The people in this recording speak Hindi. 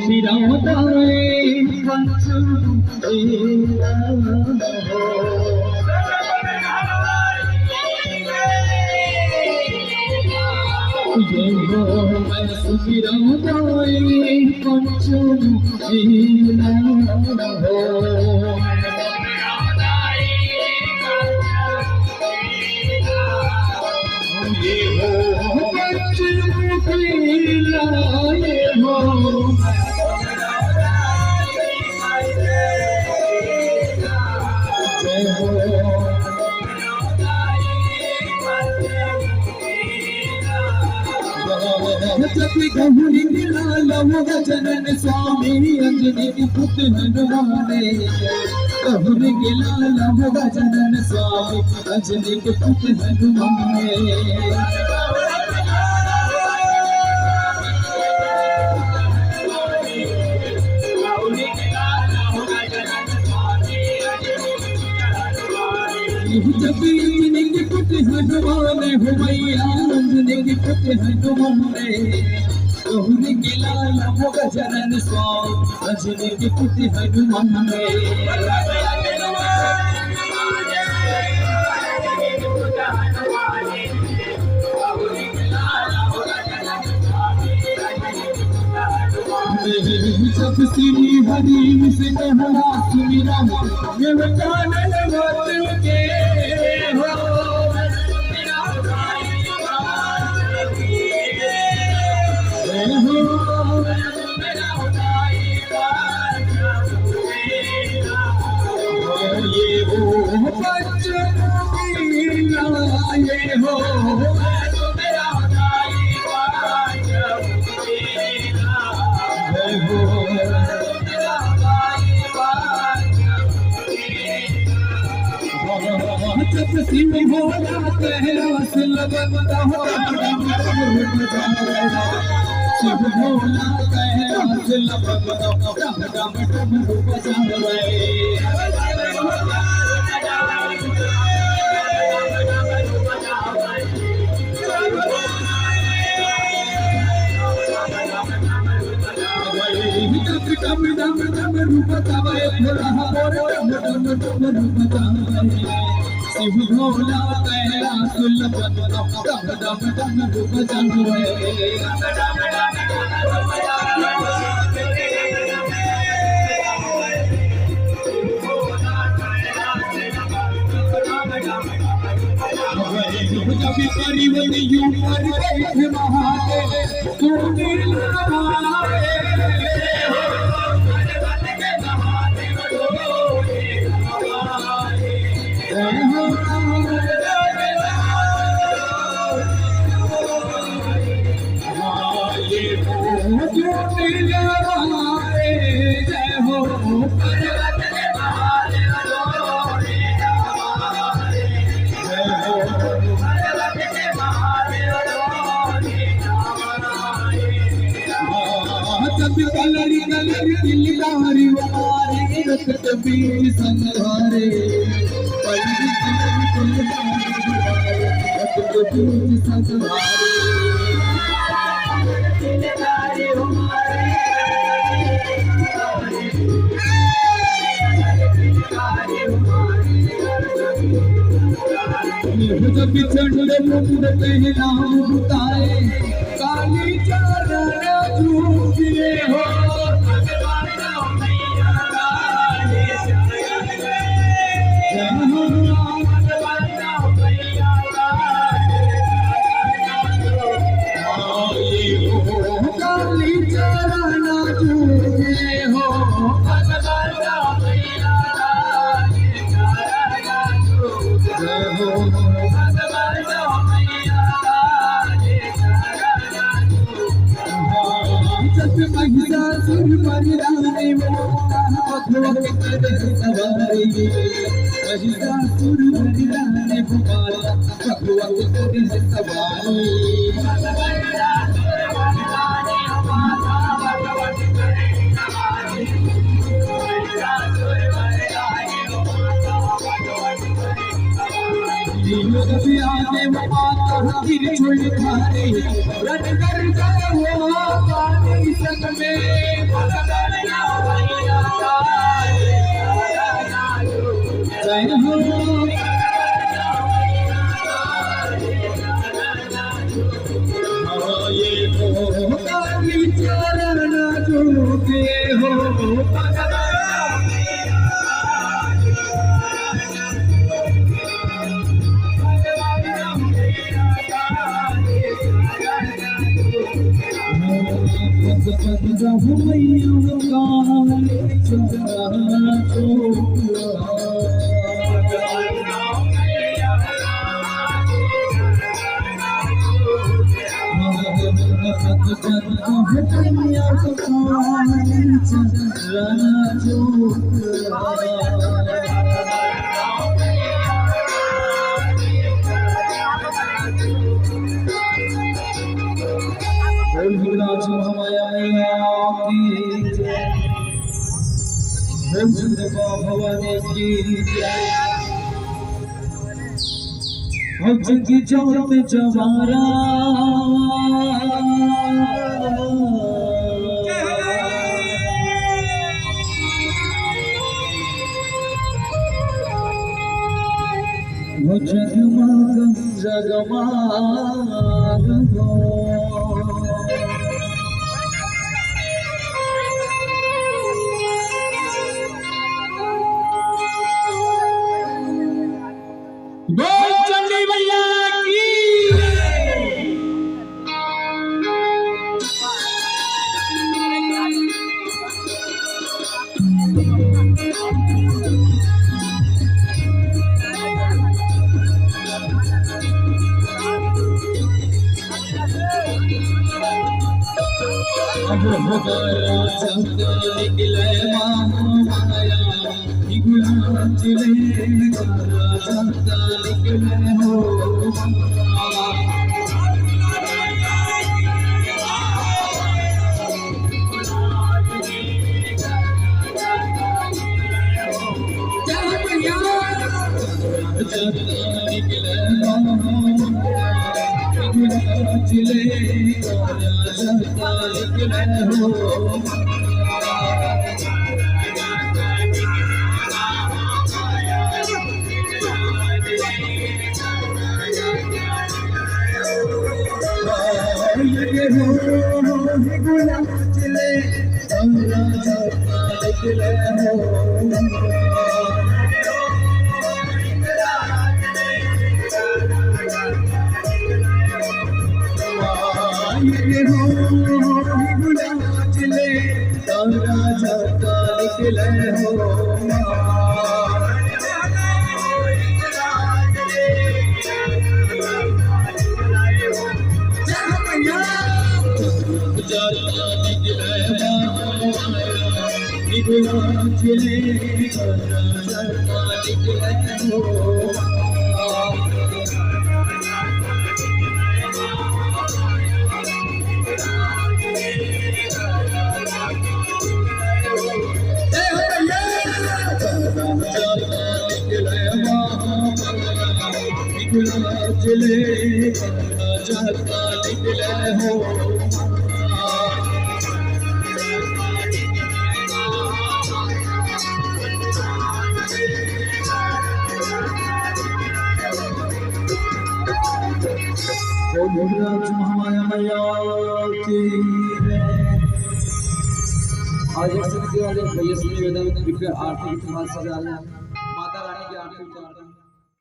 फिरौताए भन्छु फिरौताए भन्छु जनन स्वामी अंजनी पुत हनुमाने कहूँ गिला लहोगा जनन स्वामी अंजनी पुत हनुमाने जब अंजनी के पुत हनुमाने हो मैया अंजनी के पुत हनुमाने कहूँ गिला लहोगा जनन स्वामी अंजनी के पुत हनुमाने जब श्री हरि से कहना सुमिरा ये कानन मत के हो ये हो बच्चों ये हो सिंह हो जाते हैं असल बंदा हो शिव भोला कहे असल बंदा डम डम बजा डम डम डम रूप तवे भोला डम डम रूप तवे शिव भोला कहला सुल बंदा डम डम डम रूप तवे जब परिवन यू पर देख महादेव सोने लगाए कलरी कलरी दिलदारी वारे रखत बीर संहारे कलरी कलरी दिलदारी रखत बीर संहारे दिलदारी हमारे जब चंड मुंड कहना बुताए काली चादर झूठे हो काली चादर झूठे हो महिषासुर मर्दानी भगवत करे सवारी महिषासुर मर्दानी भगवत करे सवारी आने माता गिर छोड़ खारे रट कर जाओ पानी संग में जय हो ये हो काली चरण झुके हो भवानी की जिंदगी जात जवारा वो जगमग जगमग चंडी भैया की अब हमारा संग निकले माया निगुला चले संग निकले हो चले आज एक समिति वाले भैया से निवेदन कृपया आरती के साथ सजा लें। माता रानी की आरती